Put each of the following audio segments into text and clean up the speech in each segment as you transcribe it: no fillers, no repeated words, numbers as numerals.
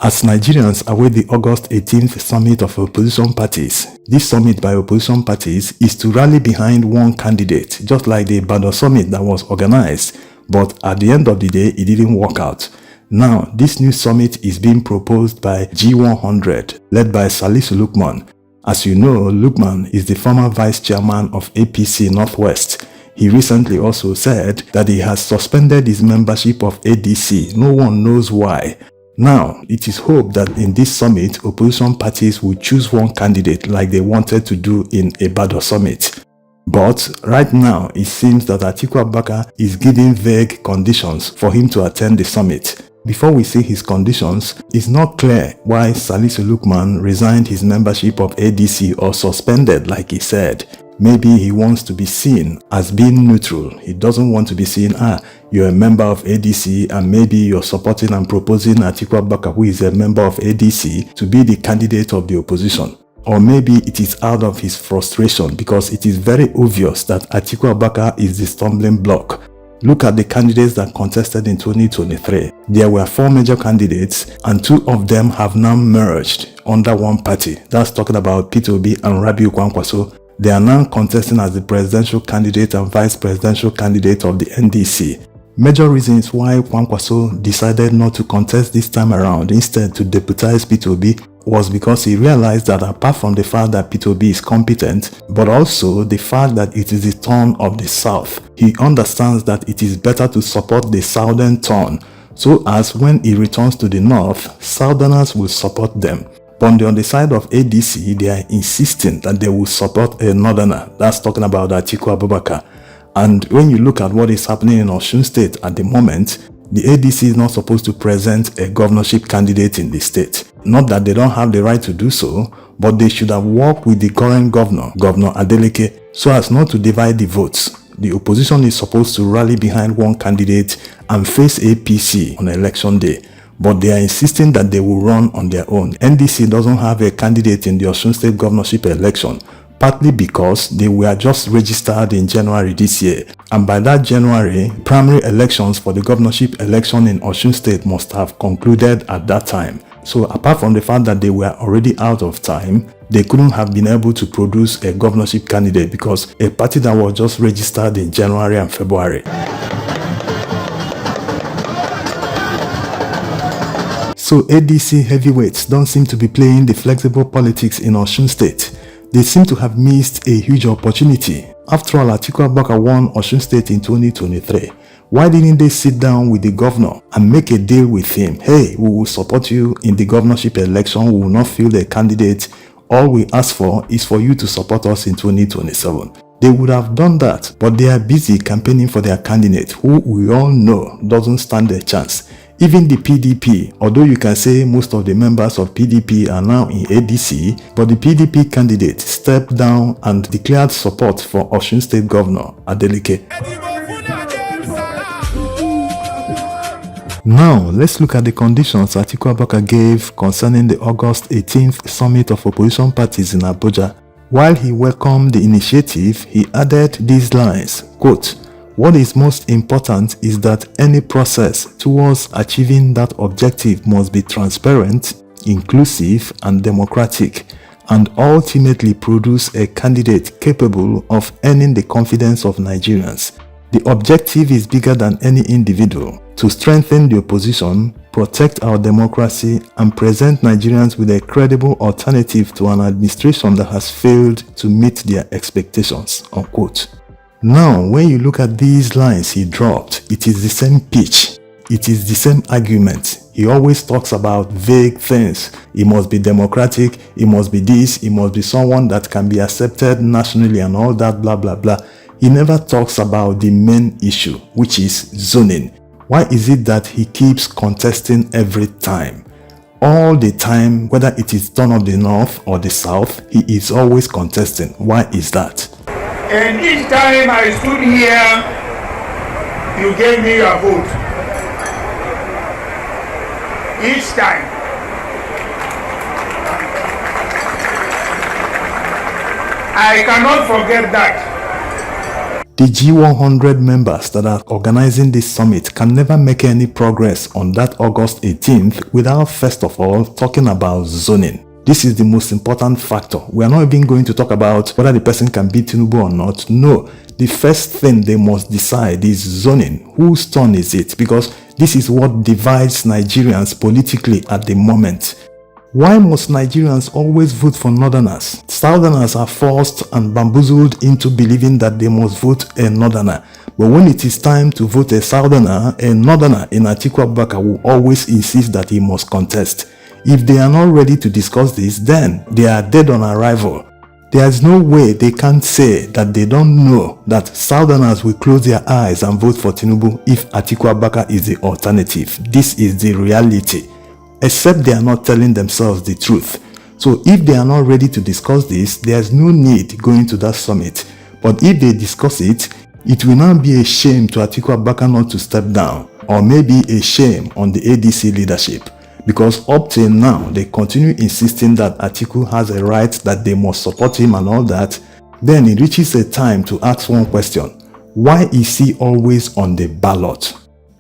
As Nigerians await the August 18th summit of opposition parties, this summit by opposition parties is to rally behind one candidate, just like the Ibadan summit that was organized, but at the end of the day, it didn't work out. Now, this new summit is being proposed by G100, led by Salisu Lukman. As you know, Lukman is the former vice chairman of APC Northwest. He recently also said that he has suspended his membership of ADC. No one knows why. Now, it is hoped that in this summit, opposition parties will choose one candidate like they wanted to do in Ibadan summit. But right now, it seems that Atiku Abubakar is giving vague conditions for him to attend the summit. Before we see his conditions, it's not clear why Salisu Lukman resigned his membership of ADC or suspended like he said. Maybe he wants to be seen as being neutral. He doesn't want to be seen, you're a member of ADC and maybe you're supporting and proposing Atiku Abubakar, who is a member of ADC, to be the candidate of the opposition. Or maybe it is out of his frustration because it is very obvious that Atiku Abubakar is the stumbling block. Look at the candidates that contested in 2023. There were 4 major candidates and 2 of them have now merged under one party. That's talking about Peter Obi and Rabiu Kwankwaso. They are now contesting as the presidential candidate and vice presidential candidate of the NDC. Major reasons why Kwankwaso decided not to contest this time around, instead to deputize Peter Obi, was because he realized that apart from the fact that Peter Obi is competent, but also the fact that it is the turn of the South, he understands that it is better to support the Southern turn, so as when he returns to the North, Southerners will support them. But on the side of ADC, they are insisting that they will support a Northerner. That's talking about Atiku Abubakar. And when you look at what is happening in Osun State at the moment, the ADC is not supposed to present a governorship candidate in the state. Not that they don't have the right to do so, but they should have worked with the current governor, Governor Adeleke, so as not to divide the votes. The opposition is supposed to rally behind one candidate and face APC on election day. But they are insisting that they will run on their own. NDC doesn't have a candidate in the Osun State governorship election, partly because they were just registered in January this year. And by that January, primary elections for the governorship election in Osun State must have concluded at that time. So apart from the fact that they were already out of time, they couldn't have been able to produce a governorship candidate because a party that was just registered in January and February. So ADC heavyweights don't seem to be playing the flexible politics in Osun State. They seem to have missed a huge opportunity. After all, Atiku Abubakar won Osun State in 2023. Why didn't they sit down with the governor and make a deal with him? Hey, we will support you in the governorship election. We will not field a candidate. All we ask for is for you to support us in 2027. They would have done that, but they are busy campaigning for their candidate, who we all know doesn't stand a chance. Even the PDP, although you can say most of the members of PDP are now in ADC, but the PDP candidate stepped down and declared support for Osun State Governor Adeleke. Now, let's look at the conditions Atiku Abubakar gave concerning the August 18th summit of opposition parties in Abuja. While he welcomed the initiative, he added these lines, quote, "What is most important is that any process towards achieving that objective must be transparent, inclusive, and democratic, and ultimately produce a candidate capable of earning the confidence of Nigerians. The objective is bigger than any individual: to strengthen the opposition, protect our democracy, and present Nigerians with a credible alternative to an administration that has failed to meet their expectations," unquote. Now, when you look at these lines he dropped, it is the same pitch. It is the same argument. He always talks about vague things. It must be democratic, it must be this, it must be someone that can be accepted nationally and all that blah blah blah. He never talks about the main issue, which is zoning. Why is it that he keeps contesting every time? All the time, whether it is turn of the North or the South, he is always contesting. Why is that? And each time I stood here, you gave me your vote. Each time. I cannot forget that. The G100 members that are organizing this summit can never make any progress on that August 18th without first of all talking about zoning. This is the most important factor. We are not even going to talk about whether the person can beat Tinubu or not. No, the first thing they must decide is zoning. Whose turn is it? Because this is what divides Nigerians politically at the moment. Why must Nigerians always vote for Northerners? Southerners are forced and bamboozled into believing that they must vote a Northerner. But when it is time to vote a Southerner, a Northerner in Atiku Abubakar will always insist that he must contest. If they are not ready to discuss this, then they are dead on arrival. There is no way they can say that they don't know that Southerners will close their eyes and vote for Tinubu if Atiku Abubakar is the alternative. This is the reality. Except they are not telling themselves the truth. So if they are not ready to discuss this, there is no need going to that summit. But if they discuss it, it will now be a shame to Atiku Abubakar not to step down, or maybe a shame on the ADC leadership. Because up till now, they continue insisting that Atiku has a right, that they must support him and all that. Then it reaches a time to ask one question. Why is he always on the ballot?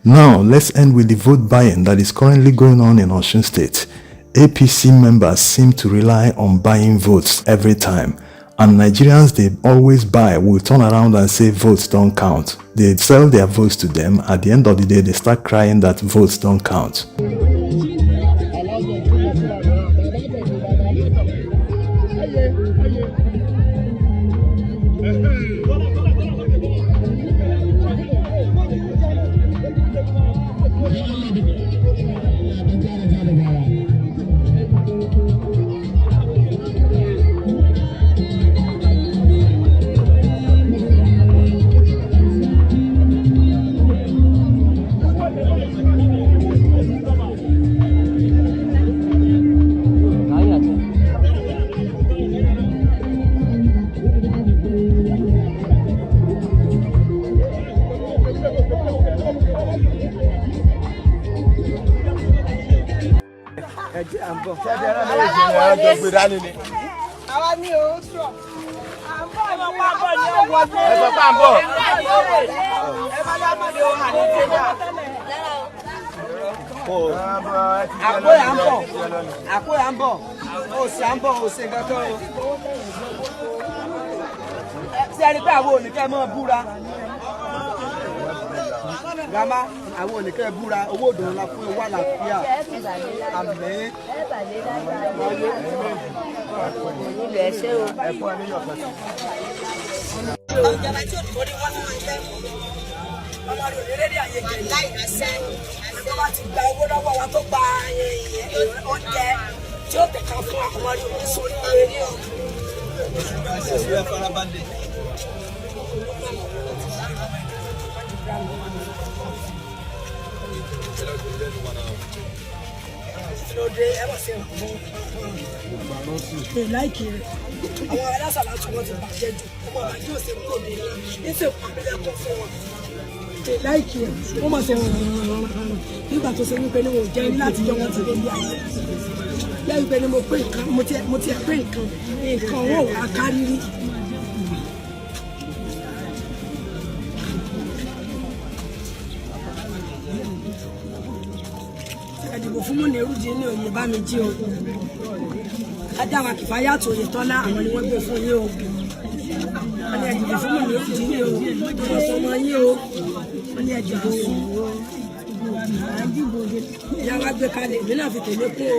Now, let's end with the vote buying that is currently going on in Osun State. APC members seem to rely on buying votes every time. And Nigerians they always buy will turn around and say votes don't count. They sell their votes to them. At the end of the day, they start crying that votes don't count. Grandma, I want to get Bura, a wood on la Puala here. They like it. They like it. Almost you got to say you can get not young to the you can more quick, Mutia break. I carry it. Ìdìbò fún mú ní erúdí ní òye bá mi jí o. Adáwà Kìfáyà tó yẹ tọ́lá àwọn ni wọ́n gbé fún yín o. Wọ́n ní ìdìbò fún mú ní erúdí ní o. Wọ́n sọ ọmọ yín o. Wọ́n ní ìdìbò o. Ìyá wa gbé kalẹ̀, èmi náà fi tẹ̀lé kún o.